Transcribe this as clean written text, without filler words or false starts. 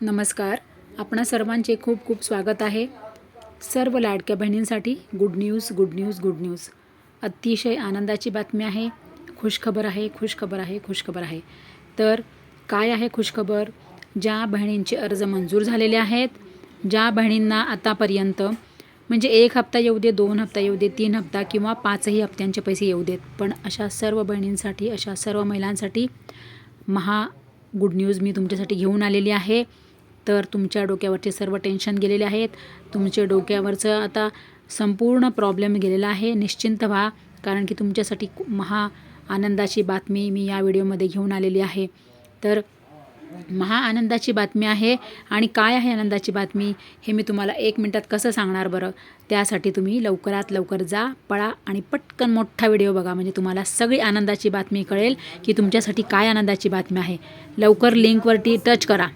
नमस्कार. आपणा सर्वांचे खूप खूप स्वागत आहे. सर्व लाडक्या बहिणींसाठी good news good news good news. अतिशय आनंदाची बातमी आहे. खुशखबर आहे, खुशखबर आहे, खुशखबर आहे. तर काय आहे खुशखबर? ज्या बहिणींचे अर्ज मंजूर झालेले आहेत, ज्या बहिणींना आतापर्यंत म्हणजे 1 हप्ता येऊ दे, 2 हप्ता येऊ दे, 3 हप्ता किंवा 5ही हप्त्यांचे पैसे येऊ देत, पण अशा सर्व बहिणींसाठी, अशा सर्व महिलांसाठी गुड न्यूज मी तुमच्यासाठी घेऊन आलेली आहे. तर तुमच्या डोक्यावरचे सर्व टेन्शन गेलेले आहेत. तुमच्या डोक्यावरचं आता संपूर्ण प्रॉब्लेम गेलेला आहे. निश्चिंत व्हा, कारण की तुमच्यासाठी आनंदाची बातमी मी या व्हिडिओमध्ये घेऊन आलेली आहे. तर आनंदाची बातमी आहे. आणि काय आहे आनंदाची बातमी हे मी तुम्हाला 1 मिनिटात कसं सांगणार बरं? त्यासाठी तुम्ही लवकरात लवकर जा, पळा आणि पटकन मोठा व्हिडिओ बघा, म्हणजे तुम्हाला सगळी आनंदाची बातमी कळेल की तुमच्यासाठी काय आनंदाची बातमी आहे. लवकर लिंकवरती टच करा.